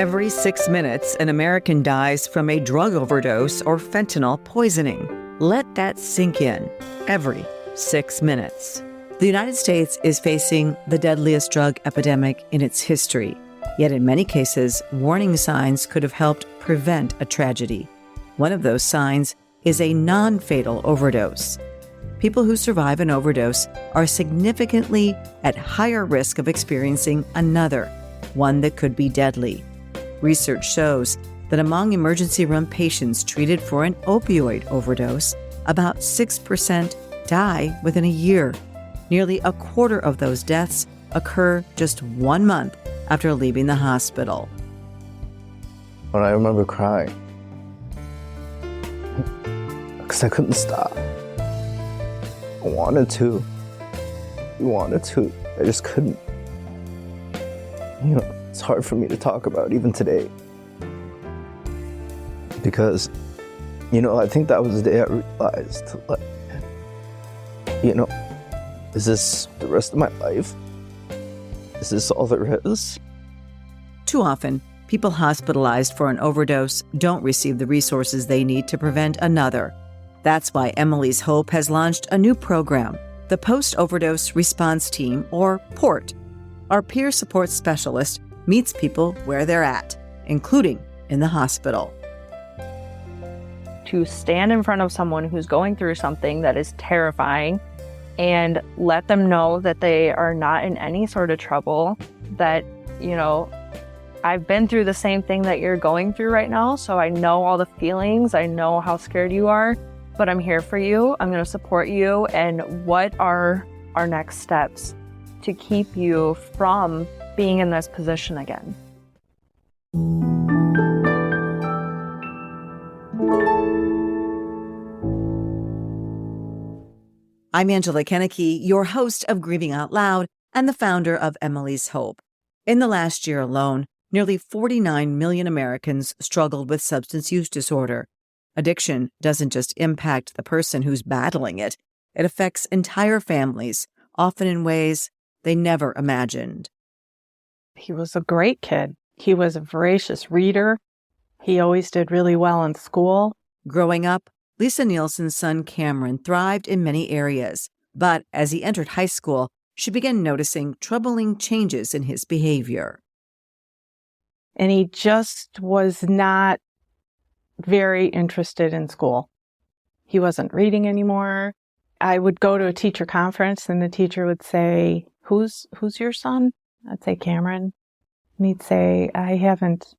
Every 6 minutes, an American dies from a drug overdose or fentanyl poisoning. Let that sink in. Every 6 minutes. The United States is facing the deadliest drug epidemic in its history. Yet in many cases, warning signs could have helped prevent a tragedy. One of those signs is a non-fatal overdose. People who survive an overdose are significantly at higher risk of experiencing another, one that could be deadly. Research shows that among emergency room patients treated for an opioid overdose, about 6% die within a year. Nearly a quarter of those deaths occur just 1 month after leaving the hospital. When I remember crying, because I couldn't stop. I wanted to. I just couldn't. It's hard for me to talk about even today. Because, I think that was the day I realized, is this the rest of my life? Is this all there is? Too often, people hospitalized for an overdose don't receive the resources they need to prevent another. That's why Emily's Hope has launched a new program, the Post-Overdose Response Team, or PORT. Our peer support specialist meets people where they're at, including in the hospital. To stand in front of someone who's going through something that is terrifying and let them know that they are not in any sort of trouble, that, I've been through the same thing that you're going through right now, so I know all the feelings, I know how scared you are, but I'm here for you, I'm going to support you, and what are our next steps to keep you from being in this position again. I'm Angela Kennecke, your host of Grieving Out Loud and the founder of Emily's Hope. In the last year alone, nearly 49 million Americans struggled with substance use disorder. Addiction doesn't just impact the person who's battling it, it affects entire families, often in ways they never imagined. He was a great kid. He was a voracious reader. He always did really well in school. Growing up, Lisa Nielsen's son Cameron thrived in many areas, but as he entered high school, she began noticing troubling changes in his behavior. And he just was not very interested in school. He wasn't reading anymore. I would go to a teacher conference and the teacher would say, Who's your son? I'd say Cameron. And he'd say, I haven't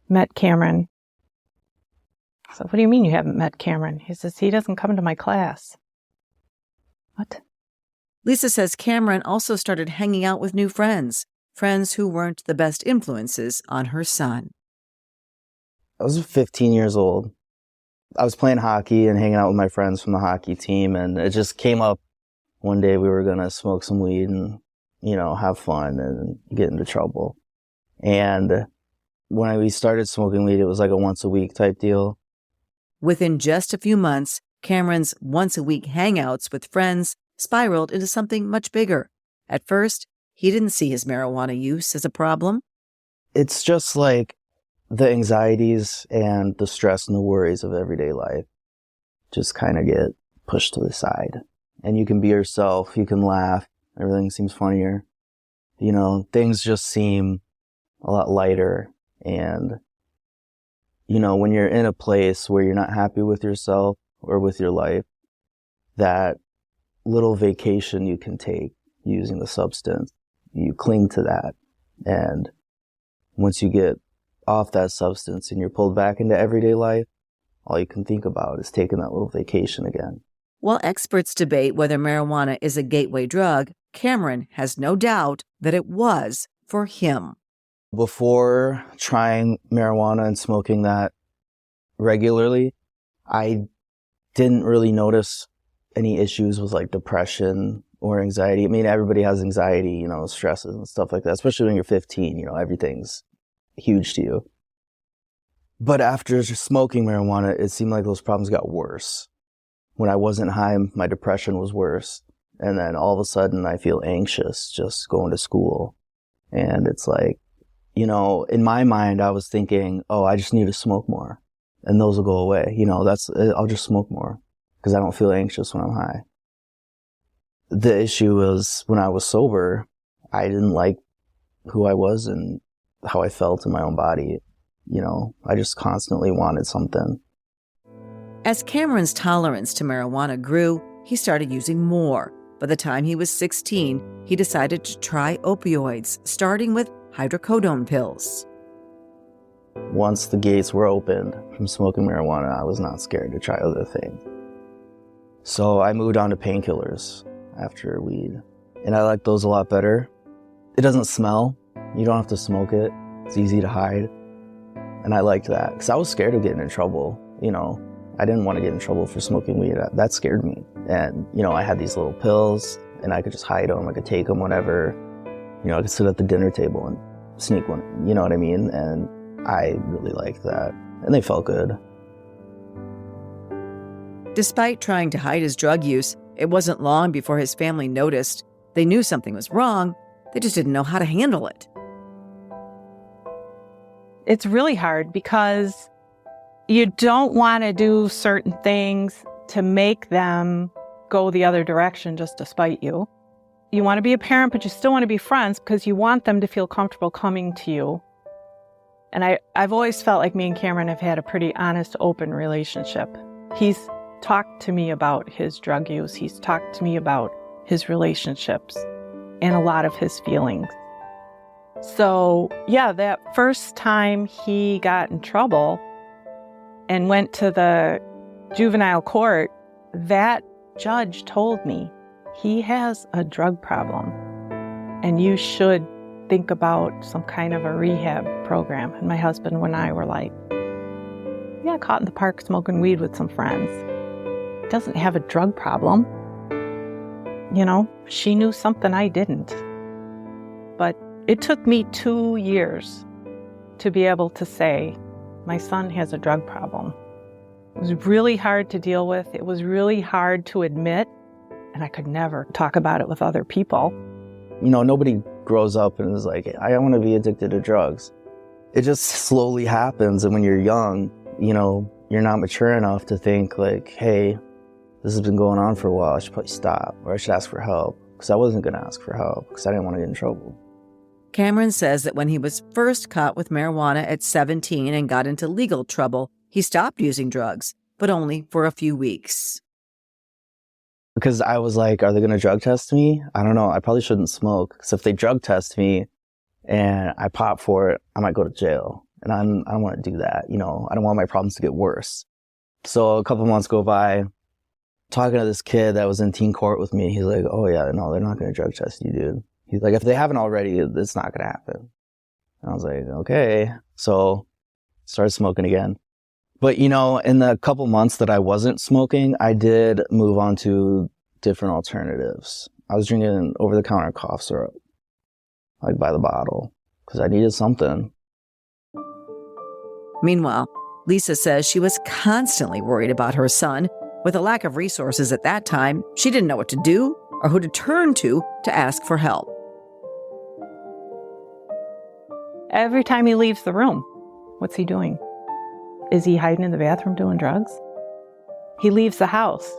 met Cameron. So what do you mean you haven't met Cameron? He says, he doesn't come to my class. What? Lisa says Cameron also started hanging out with new friends who weren't the best influences on her son. I was 15 years old. I was playing hockey and hanging out with my friends from the hockey team, and it just came up one day we were going to smoke some weed and, have fun and get into trouble. And when we started smoking weed, it was like a once a week type deal. Within just a few months, Cameron's once-a-week hangouts with friends spiraled into something much bigger. At first, he didn't see his marijuana use as a problem. It's just like the anxieties and the stress and the worries of everyday life just kind of get pushed to the side. And you can be yourself, you can laugh, everything seems funnier. Things just seem a lot lighter. And when you're in a place where you're not happy with yourself or with your life, that little vacation you can take using the substance, you cling to that. And once you get off that substance and you're pulled back into everyday life, all you can think about is taking that little vacation again. While experts debate whether marijuana is a gateway drug, Cameron has no doubt that it was for him. Before trying marijuana and smoking that regularly, I didn't really notice any issues with like depression or anxiety. I mean, everybody has anxiety, stresses and stuff like that, especially when you're 15, everything's huge to you. But after just smoking marijuana, it seemed like those problems got worse. When I wasn't high, my depression was worse. And then all of a sudden I feel anxious just going to school. And it's like, you know, in my mind, I was thinking, oh, I just need to smoke more and those will go away. You know, I'll just smoke more because I don't feel anxious when I'm high. The issue was when I was sober, I didn't like who I was and how I felt in my own body. You know, I just constantly wanted something. As Cameron's tolerance to marijuana grew, he started using more. By the time he was 16, he decided to try opioids, starting with hydrocodone pills. Once the gates were opened from smoking marijuana, I was not scared to try other things. So I moved on to painkillers after weed. And I like those a lot better. It doesn't smell. You don't have to smoke it. It's easy to hide. And I liked that because I was scared of getting in trouble. You know, I didn't want to get in trouble for smoking weed. That scared me. And, you know, I had these little pills and I could just hide them. I could take them whenever. You know, I could sit at the dinner table and sneak one. You know what I mean? And I really liked that. And they felt good. Despite trying to hide his drug use, it wasn't long before his family noticed. They knew something was wrong. They just didn't know how to handle it. It's really hard because you don't want to do certain things to make them go the other direction just to spite you. You want to be a parent, but you still want to be friends because you want them to feel comfortable coming to you. And I've always felt like me and Cameron have had a pretty honest, open relationship. He's talked to me about his drug use. He's talked to me about his relationships and a lot of his feelings. So, yeah, that first time he got in trouble and went to the juvenile court, that judge told me, he has a drug problem and you should think about some kind of a rehab program. And my husband and I were like, he got caught in the park smoking weed with some friends. He doesn't have a drug problem. You know, she knew something I didn't. But it took me 2 years to be able to say, my son has a drug problem. It was really hard to deal with. It was really hard to admit, and I could never talk about it with other people. You know, nobody grows up and is like, I want to be addicted to drugs. It just slowly happens. And when you're young, you know, you're not mature enough to think like, hey, this has been going on for a while. I should probably stop, or I should ask for help. Because I wasn't going to ask for help because I didn't want to get in trouble. Cameron says that when he was first caught with marijuana at 17 and got into legal trouble, he stopped using drugs, but only for a few weeks. Because I was like, are they going to drug test me? I don't know. I probably shouldn't smoke. Because if they drug test me and I pop for it, I might go to jail. And I don't want to do that. You know, I don't want my problems to get worse. So a couple months go by, talking to this kid that was in teen court with me. He's like, oh yeah, no, they're not going to drug test you, dude. He's like, if they haven't already, it's not going to happen. And I was like, okay. So started smoking again. But, you know, in the couple months that I wasn't smoking, I did move on to different alternatives. I was drinking over-the-counter cough syrup, like by the bottle, because I needed something. Meanwhile, Lisa says she was constantly worried about her son. With a lack of resources at that time, she didn't know what to do or who to turn to ask for help. Every time he leaves the room, what's he doing? Is he hiding in the bathroom doing drugs? He leaves the house.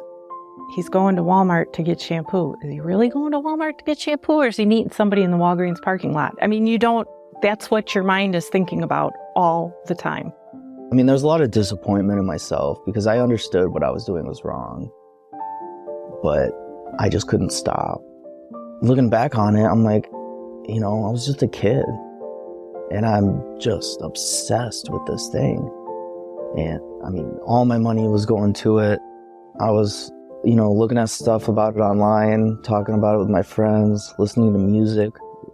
He's going to Walmart to get shampoo. Is he really going to Walmart to get shampoo, or is he meeting somebody in the Walgreens parking lot? I mean, that's what your mind is thinking about all the time. I mean, there's a lot of disappointment in myself because I understood what I was doing was wrong, but I just couldn't stop. Looking back on it, I'm like, you know, I was just a kid and I'm just obsessed with this thing. And I mean, all my money was going to it. I was, you know, looking at stuff about it online, talking about it with my friends, listening to music,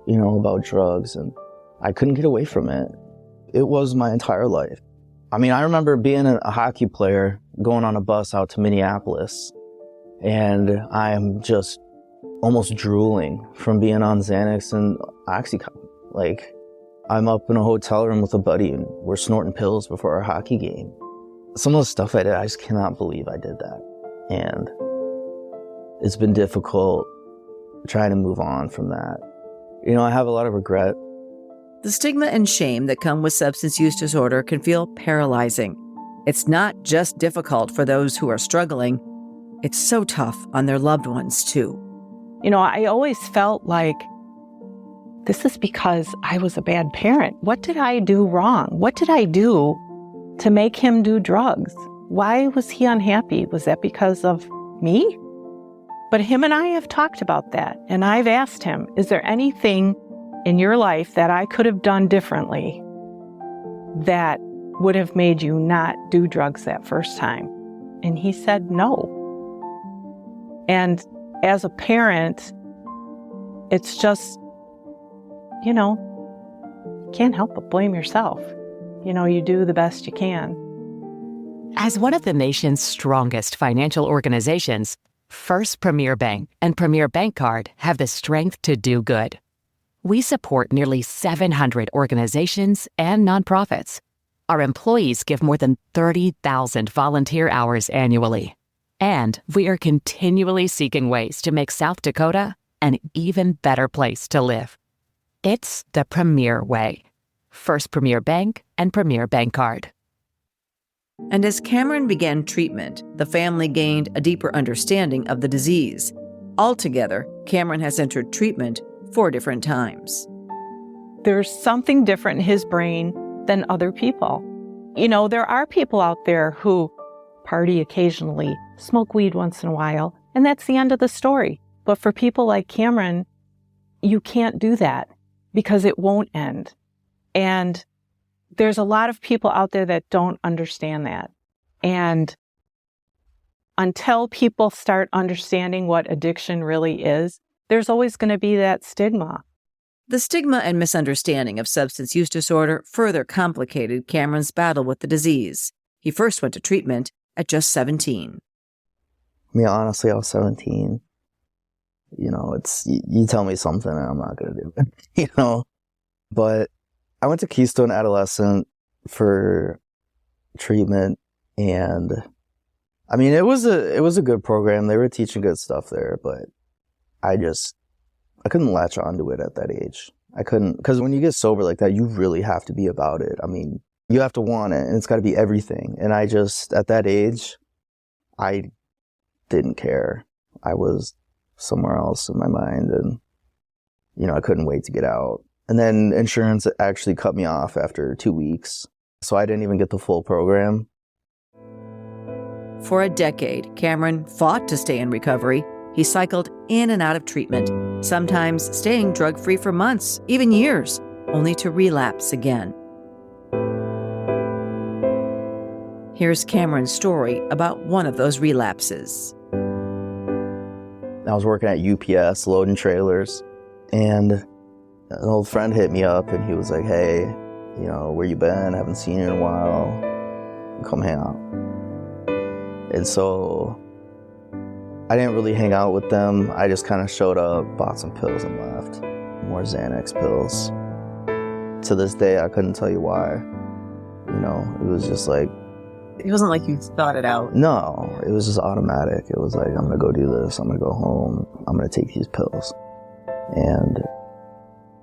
you know, about drugs, and I couldn't get away from it. It was my entire life. I mean, I remember being a hockey player, going on a bus out to Minneapolis, and I'm just almost drooling from being on Xanax and Oxycontin. Like, I'm up in a hotel room with a buddy and we're snorting pills before our hockey game. Some of the stuff I did, I just cannot believe I did that. And it's been difficult trying to move on from that. You know, I have a lot of regret The stigma and shame that come with substance use disorder can feel paralyzing. It's not just difficult for those who are struggling, it's so tough on their loved ones, too. I always felt like this is because I was a bad parent. What did I do wrong? What did I do to make him do drugs? Why was he unhappy? Was that because of me? But him and I have talked about that, and I've asked him, is there anything in your life that I could have done differently that would have made you not do drugs that first time? And he said no. And as a parent, it's just, you can't help but blame yourself. You do the best you can. As one of the nation's strongest financial organizations, First Premier Bank and Premier Bank Card have the strength to do good. We support nearly 700 organizations and nonprofits. Our employees give more than 30,000 volunteer hours annually. And we are continually seeking ways to make South Dakota an even better place to live. It's the Premier way. First Premier Bank and Premier Bank Card. And as Cameron began treatment, the family gained a deeper understanding of the disease. Altogether, Cameron has entered treatment 4 different times. There's something different in his brain than other people. There are people out there who party occasionally, smoke weed once in a while, and that's the end of the story. But for people like Cameron, you can't do that because it won't end. And there's a lot of people out there that don't understand that. And until people start understanding what addiction really is, there's always going to be that stigma. The stigma and misunderstanding of substance use disorder further complicated Cameron's battle with the disease. He first went to treatment at just 17. Honestly, I was 17. You tell me something and I'm not going to do it, But I went to Keystone Adolescent for treatment, and it was a good program. They were teaching good stuff there, but I couldn't latch onto it at that age. I couldn't, because when you get sober like that, you really have to be about it. You have to want it, and it's got to be everything. And at that age, I didn't care. I was somewhere else in my mind, and I couldn't wait to get out. And then insurance actually cut me off after 2 weeks, so I didn't even get the full program. For a decade, Cameron fought to stay in recovery. He cycled in and out of treatment, sometimes staying drug-free for months, even years, only to relapse again. Here's Cameron's story about one of those relapses. I was working at UPS, loading trailers, and an old friend hit me up, and he was like, hey, where you been? I haven't seen you in a while. Come hang out. And so I didn't really hang out with them. I just kind of showed up, bought some pills, and left. More Xanax pills. To this day, I couldn't tell you why. It was just like... It wasn't like you thought it out. No, it was just automatic. It was like, I'm going to go do this. I'm going to go home. I'm going to take these pills. And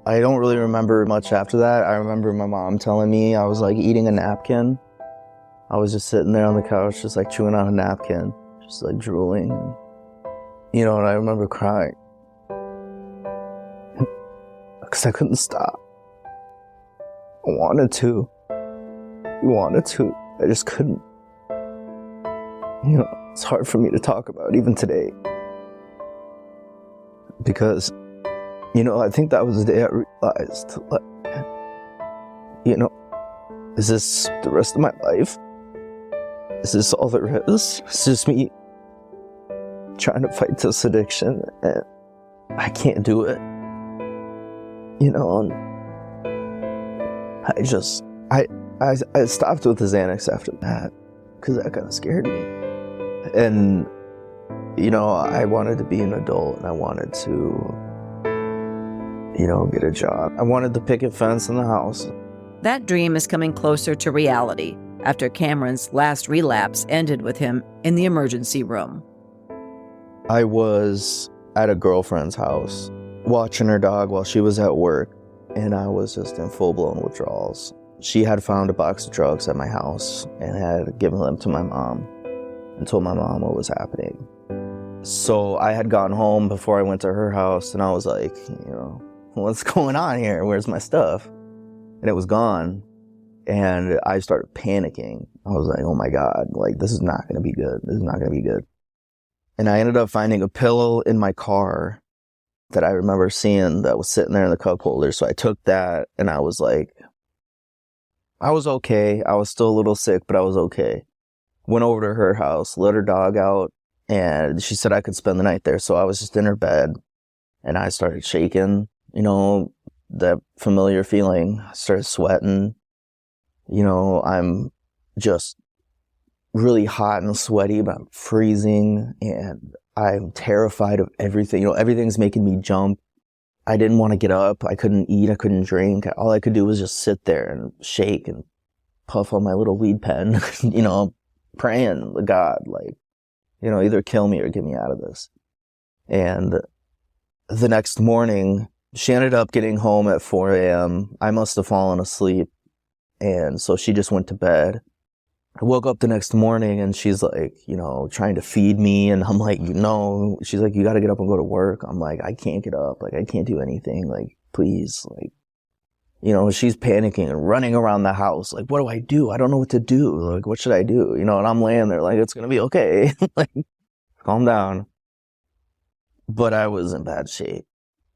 I don't really remember much after that. I remember my mom telling me I was like eating a napkin. I was just sitting there on the couch, just like chewing on a napkin, just like drooling. And I remember crying. Because I couldn't stop. I wanted to. I just couldn't. It's hard for me to talk about even today. Because, I think that was the day I realized, is this the rest of my life? Is this all there is? It's just me trying to fight this addiction, and I can't do it. And I stopped with the Xanax after that, because that kind of scared me. And, I wanted to be an adult, and I wanted to, get a job. I wanted the picket fence in the house. That dream is coming closer to reality after Cameron's last relapse ended with him in the emergency room. I was at a girlfriend's house watching her dog while she was at work, and I was just in full-blown withdrawals. She had found a box of drugs at my house and had given them to my mom and told my mom what was happening. So I had gone home before I went to her house, and I was like, what's going on here? Where's my stuff? And it was gone. And I started panicking. I was like, oh my God, like, this is not going to be good. This is not going to be good. And I ended up finding a pillow in my car that I remember seeing that was sitting there in the cup holder. So I took that, and I was like, I was okay. I was still a little sick, but I was okay. Went over to her house, let her dog out, and she said I could spend the night there. So I was just in her bed, and I started shaking, that familiar feeling. I started sweating. I'm just really hot and sweaty, but I'm freezing, and I'm terrified of everything. Everything's making me jump. I didn't want to get up. I couldn't eat. I couldn't drink. All I could do was just sit there and shake and puff on my little weed pen, praying to God, like, either kill me or get me out of this. And the next morning, she ended up getting home at 4 a.m. I must have fallen asleep. And so she just went to bed. I woke up the next morning, and she's like, trying to feed me. And I'm like, no. She's like, you got to get up and go to work. I'm like, I can't get up. Like, I can't do anything. Like, please. Like, she's panicking and running around the house. Like, what do I do? I don't know what to do. Like, what should I do? And I'm laying there like, it's going to be okay. Like, calm down. But I was in bad shape.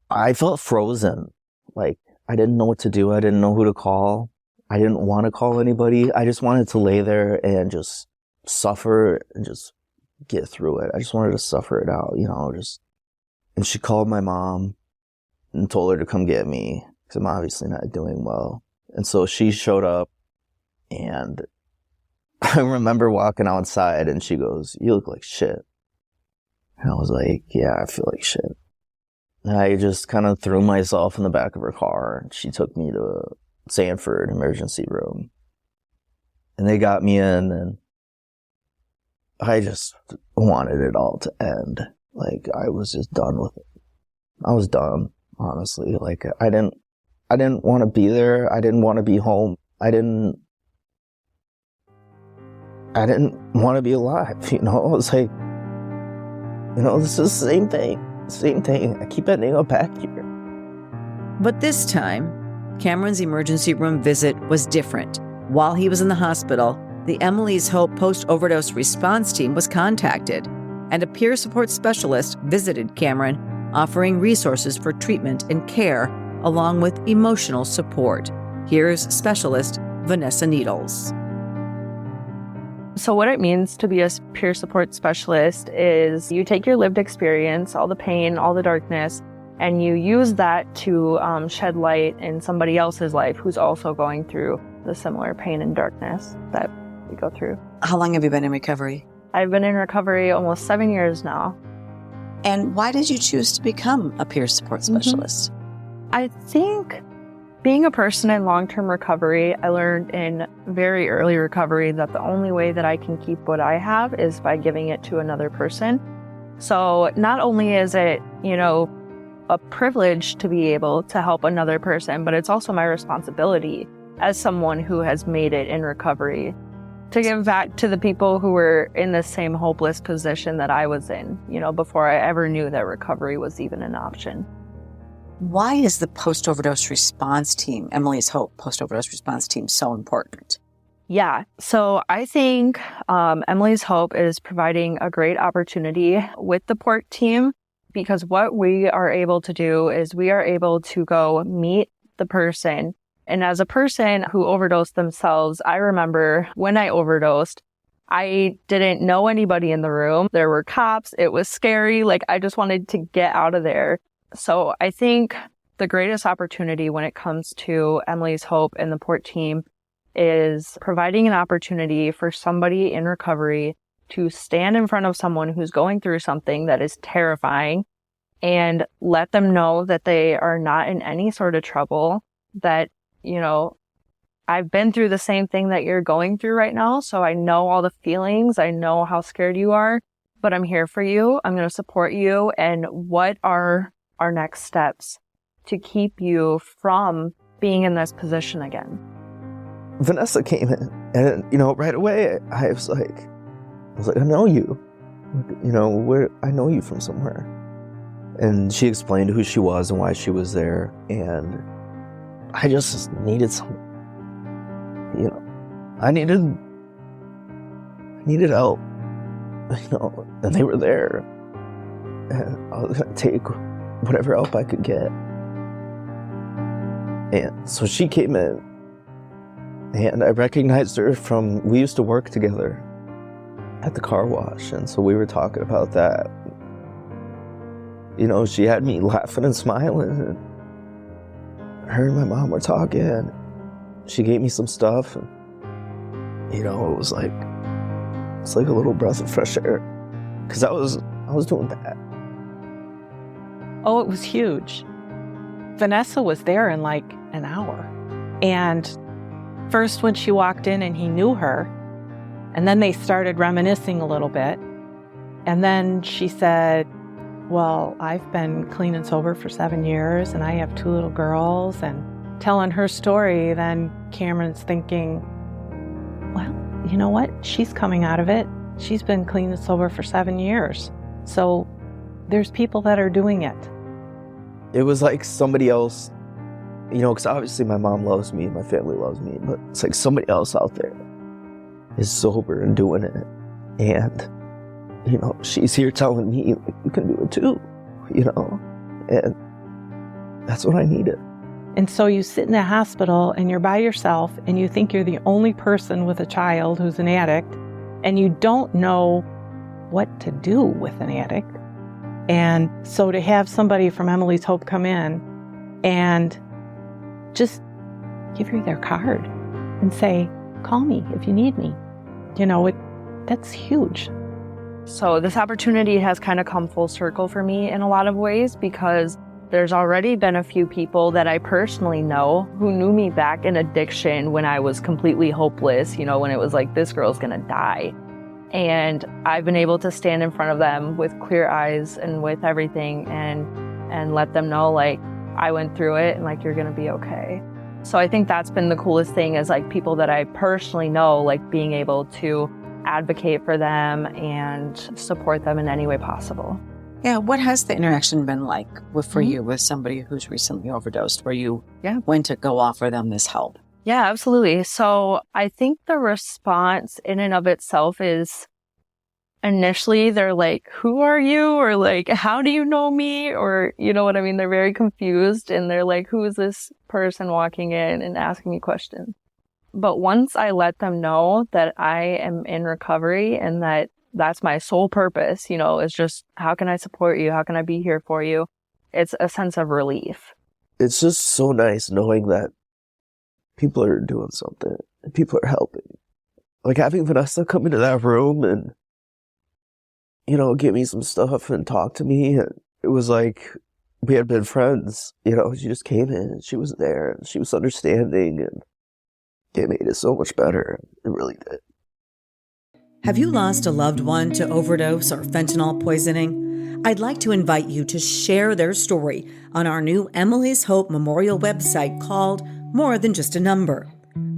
I felt frozen. Like, I didn't know what to do. I didn't know who to call. I didn't want to call anybody. I just wanted to lay there and just suffer and just get through it. I just wanted to suffer it out, And she called my mom and told her to come get me, because I'm obviously not doing well. And so she showed up, and I remember walking outside, and she goes, you look like shit. And I was like, yeah, I feel like shit. And I just kind of threw myself in the back of her car, and she took me to Sanford emergency room, and they got me in, and I just wanted it all to end. Like, I was just done with it. I was done, honestly. Like, I didn't want to be there. I didn't want to be home. I didn't want to be alive. It was like, this is the same thing. I keep ending up back here. But this time, Cameron's emergency room visit was different. While he was in the hospital, the Emily's Hope post-overdose response team was contacted, and a peer support specialist visited Cameron, offering resources for treatment and care, along with emotional support. Here's specialist Vanessa Needles. So what it means to be a peer support specialist is you take your lived experience, all the pain, all the darkness, and you use that to shed light in somebody else's life who's also going through the similar pain and darkness that we go through. How long have you been in recovery? I've been in recovery almost 7 years now. And why did you choose to become a peer support specialist? I think being a person in long-term recovery, I learned in very early recovery that the only way that I can keep what I have is by giving it to another person. So not only is it, a privilege to be able to help another person, but it's also my responsibility as someone who has made it in recovery to give back to the people who were in the same hopeless position that I was in, before I ever knew that recovery was even an option. Why is the post-overdose response team, Emily's Hope post-overdose response team, so important? Yeah, so I think Emily's Hope is providing a great opportunity with the PORT team, because what we are able to do is we are able to go meet the person. And as a person who overdosed themselves, I remember when I overdosed, I didn't know anybody in the room. There were cops. It was scary. Like, I just wanted to get out of there. So I think the greatest opportunity when it comes to Emily's Hope and the PORT team is providing an opportunity for somebody in recovery to stand in front of someone who's going through something that is terrifying and let them know that they are not in any sort of trouble, that, I've been through the same thing that you're going through right now. So I know all the feelings. I know how scared you are, but I'm here for you. I'm going to support you. And what are our next steps to keep you from being in this position again? Vanessa came in, and right away I was like, I know you, I know you from somewhere. And she explained who she was and why she was there, and I just needed some, I needed help, and they were there, and I was gonna take whatever help I could get. And so she came in, and I recognized her we used to work together at the car wash, and so we were talking about that. She had me laughing and smiling, and her and my mom were talking. She gave me some stuff, and it was like a little breath of fresh air, because I was doing bad. Oh, it was huge. Vanessa was there in like an hour. And first when she walked in and he knew her, and then they started reminiscing a little bit. And then she said, well, I've been clean and sober for 7 years, and I have 2 little girls, and telling her story, then Cameron's thinking, well, you know what? She's coming out of it. She's been clean and sober for 7 years. So there's people that are doing it. It was like somebody else, because obviously my mom loves me, my family loves me, but it's like somebody else out there is sober and doing it. And she's here telling me, like, you can do it too, and that's what I needed. And so you sit in the hospital and you're by yourself and you think you're the only person with a child who's an addict, and you don't know what to do with an addict. And so to have somebody from Emily's Hope come in and just give you their card and say, call me if you need me, that's huge. So this opportunity has kind of come full circle for me in a lot of ways, because there's already been a few people that I personally know who knew me back in addiction when I was completely hopeless, when it was like, this girl's gonna die. And I've been able to stand in front of them with clear eyes and with everything and let them know, like, I went through it and, like, you're gonna be okay. So I think that's been the coolest thing, is like people that I personally know, like being able to advocate for them and support them in any way possible. Yeah, what has the interaction been like for you with somebody who's recently overdosed, where you went to go offer them this help? Yeah, absolutely. So I think the response in and of itself is, initially they're like, who are you? Or like, how do you know me? Or, you know what I mean? They're very confused, and they're like, who is this person walking in and asking me questions? But once I let them know that I am in recovery and that that's my sole purpose, is just, how can I support you? How can I be here for you? It's a sense of relief. It's just so nice knowing that people are doing something and people are helping. Like having Vanessa come into that room and, give me some stuff and talk to me. And it was like we had been friends. She just came in and she was there and she was understanding, and it made it so much better. It really did. Have you lost a loved one to overdose or fentanyl poisoning? I'd like to invite you to share their story on our new Emily's Hope Memorial website called More Than Just a Number.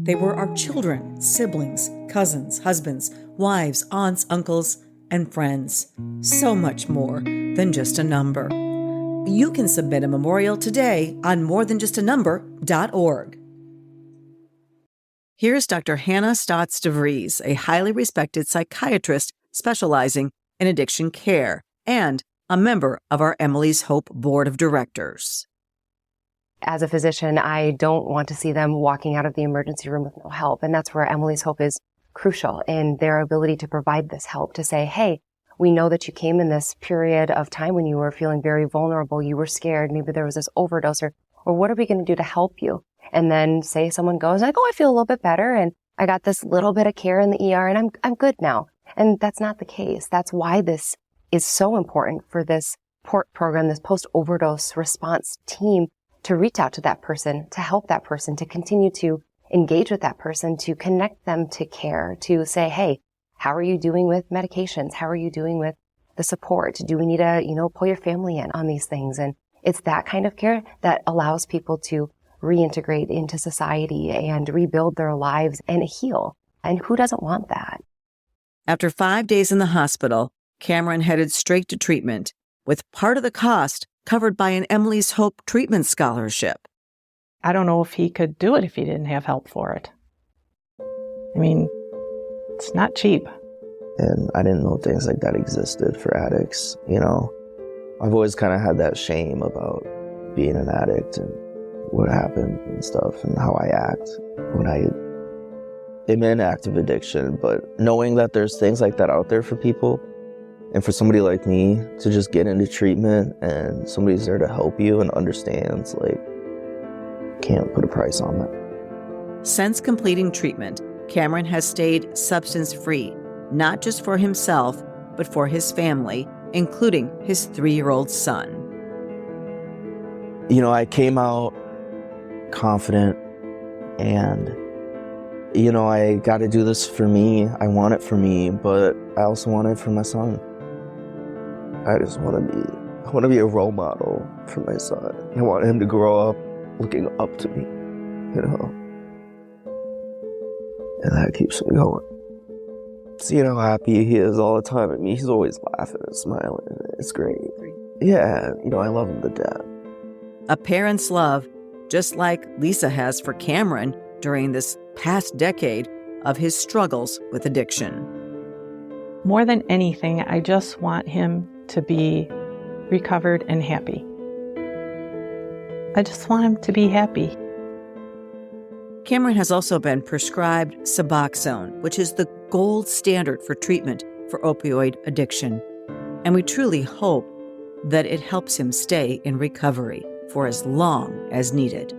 They were our children, siblings, cousins, husbands, wives, aunts, uncles, and friends. So much more than just a number. You can submit a memorial today on morethanjustanumber.org. Here's Dr. Hannah Statz DeVries, a highly respected psychiatrist specializing in addiction care and a member of our Emily's Hope Board of Directors. As a physician, I don't want to see them walking out of the emergency room with no help. And that's where Emily's Hope is crucial in their ability to provide this help, to say, hey, we know that you came in this period of time when you were feeling very vulnerable, you were scared, maybe there was this overdose, or what are we going to do to help you? And then say someone goes like, oh, I feel a little bit better and I got this little bit of care in the ER and I'm good now. And that's not the case. That's why this is so important for this PORT program, this post-overdose response team, to reach out to that person, to help that person, to continue to engage with that person, to connect them to care, to say, hey, how are you doing with medications? How are you doing with the support? Do we need to, pull your family in on these things? And It's that kind of care that allows people to reintegrate into society and rebuild their lives and heal. And who doesn't want that? After 5 days in the hospital, Cameron headed straight to treatment, with part of the cost covered by an Emily's Hope treatment scholarship. I don't know if he could do it if he didn't have help for it. I mean, it's not cheap. And I didn't know things like that existed for addicts, you know. I've always kind of had that shame about being an addict and what happened and stuff and how I act when I am in active addiction. But knowing that there's things like that out there for people, and for somebody like me to just get into treatment and somebody's there to help you and understands, like, can't put a price on that. Since completing treatment, Cameron has stayed substance-free, not just for himself, but for his family, including his 3-year-old son. You know, I came out confident and, you know, I got to do this for me. I want it for me, but I also want it for my son. I just want to be a role model for my son. I want him to grow up looking up to me, you know. And that keeps me going. Seeing how happy he is all the time at me, he's always laughing and smiling. It's great. Yeah, you know, I love him to death. A parent's love, just like Lisa has for Cameron during this past decade of his struggles with addiction. More than anything, I just want him to be recovered and happy. I just want him to be happy. Cameron has also been prescribed Suboxone, which is the gold standard for treatment for opioid addiction. And we truly hope that it helps him stay in recovery for as long as needed.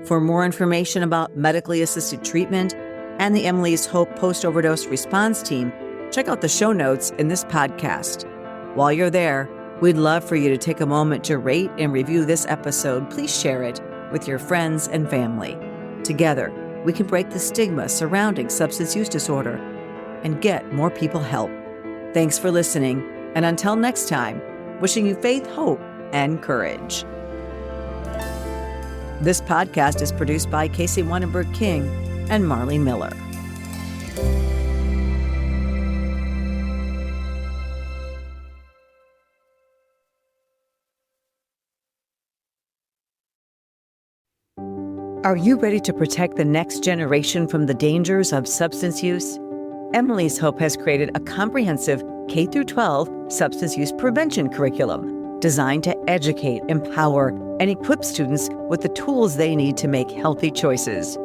For more information about medically assisted treatment and the Emily's Hope post-overdose response team, check out the show notes in this podcast. While you're there, we'd love for you to take a moment to rate and review this episode. Please share it with your friends and family. Together, we can break the stigma surrounding substance use disorder and get more people help. Thanks for listening, and until next time, wishing you faith, hope, and courage. This podcast is produced by Casey Wannenberg King and Marley Miller. Are you ready to protect the next generation from the dangers of substance use? Emily's Hope has created a comprehensive K-12 substance use prevention curriculum designed to educate, empower, and equip students with the tools they need to make healthy choices.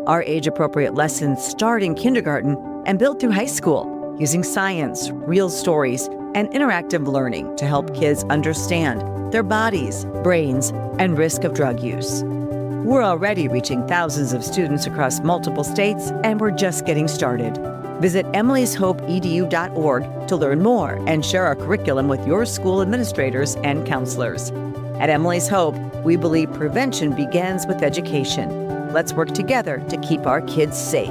Our age-appropriate lessons start in kindergarten and build through high school, using science, real stories, and interactive learning to help kids understand their bodies, brains, and risk of drug use. We're already reaching thousands of students across multiple states, and we're just getting started. Visit emilyshopeedu.org to learn more and share our curriculum with your school administrators and counselors. At Emily's Hope, we believe prevention begins with education. Let's work together to keep our kids safe.